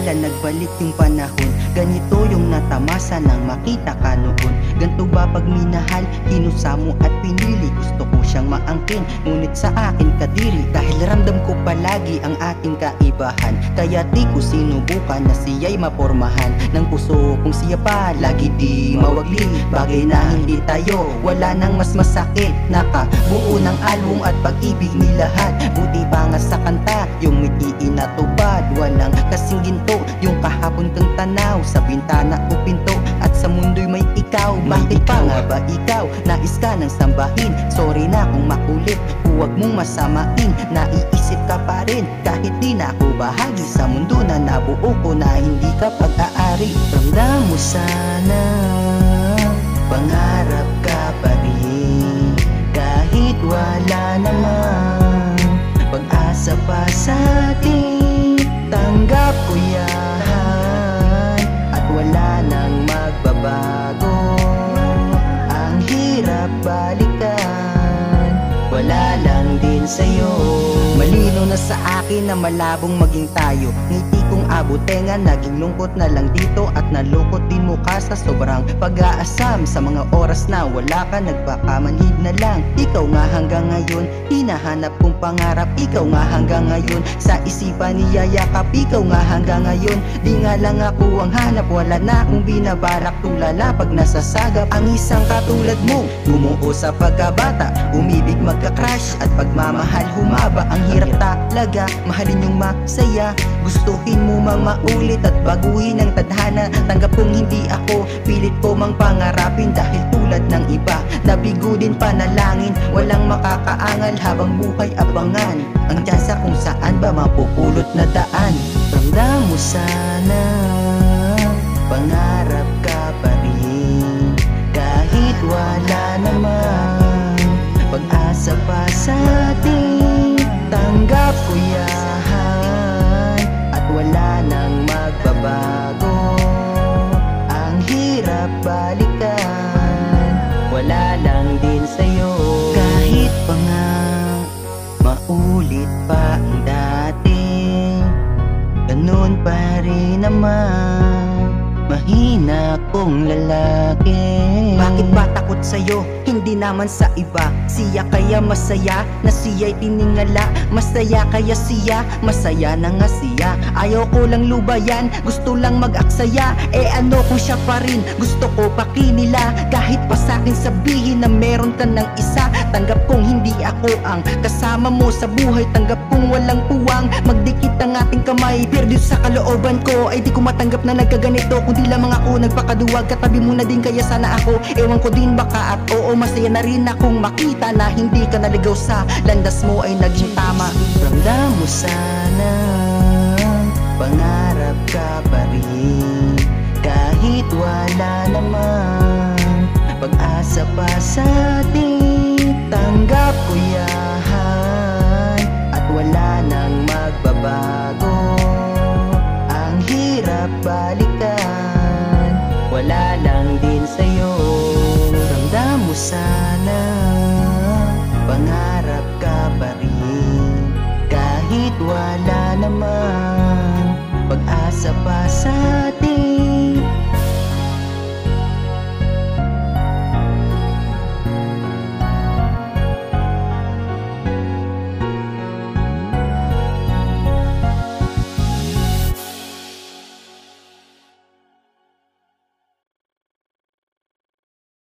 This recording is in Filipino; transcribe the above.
Akala nagbalik yung panahon, ganito yung natamasa nang makita ka noon. Ganto ba pag minahal, kinusa mo at pinili? Gusto ko siyang maangkin, ngunit sa akin kadiri. Dahil ramdam ko palagi ang ating kaibahan, kaya di ko sinubukan na siya'y mapormahan. Ng puso kung siya pa, lagi di mawagli. Bagay na hindi tayo, wala nang mas masakit. Nakabuo ng album at pag-ibig ni lahat. Buti pa nga sa kanta, yung may iinatupad. Walang kasing ginto, yung kahapon kang tanaw sa bintana o pinto, at sa mundo'y may ikaw. Bakit pa nga ba ikaw? Nais ka ng sambahin. Sorry na kung makulit, huwag mong masamain. Naiisip ka pa rin, kahit di na ako bahagi sa mundo na nabuo ko na hindi ka pag-aari. Ramdam mo sana, pangarap ka pa rin, kahit wala naman pag-asa pa sa atin. Tanggap ko yan at wala nang magbabago. Ang hirap balikan, wala lang din sa'yo. Malino na sa akin na malabong maging tayo. Ngiti kong abutenga, naging lungkot na lang dito. At nalungkot din mukha sa sobrang pag-aasam. Sa mga oras na wala ka, nagpakamanhid na lang. Ikaw nga hanggang ngayon, hinahanap kong pangarap. Ikaw nga hanggang ngayon, sa isipan niyayakap. Ikaw nga hanggang ngayon, di nga lang ako ang hanap. Wala na akong binabarak, tulala pag nasasagap. Ang isang katulad mo, bumuo sa pagkabata, umibig magka-crush at pagmamahal humaba. Ang hirap talaga, mahalin yung masaya. Gustuhin mo mang maulit at baguhin ang tadhana. Tanggap kong hindi ako, pilit ko mang pangarapin. Dahil tulad ng iba, nabigo din panalangin. Walang makakaangal habang buhay abangan ang tsansa kung saan ba mapupulot na daan. Ramdam mo sana, pangarap ka pa rin, kahit wala naman pag-asa pa sa atin. Tanggap ko yan at wala nang magbabago. Ang hirap balikan, wala lang din sa'yo. Kahit pa nga maulit pa ang dati, ganun pa rin naman mahina kong lalaki. Bakit ba takot sa'yo? Hindi naman sa iba. Siya kaya masaya na siya'y tiningala. Masaya kaya siya, masaya na nga siya. Ayaw ko lang lubayan, gusto lang mag-aksaya. Eh ano kung siya pa rin, gusto ko pakinila. Kahit pa sa'kin sabihin na meron ka ng isa. Tanggap kong hindi ako ang kasama mo sa buhay. Tanggap kong walang puwang, magdikit ang ating kamay. Pero dito sa kalooban ko ay di ko matanggap na nagkaganito. Kundi lamang ako nagpakaduwag, katabi mo na din kaya sana ako. Ewan ko din baka at oo, masaya na rin akong makita na hindi ka naligaw sa landas mo ay naging tama. Ramdam mo sana, pangarap ka pa rin, kahit wala naman pag-asa pa sa atin. Tanggap ko yan at wala nang magbabago. Ang hirap balikan, wala lang din sa'yo. Ramdam mo sana, pangarap ka pa rin, kahit wala naman pag-asa pa sa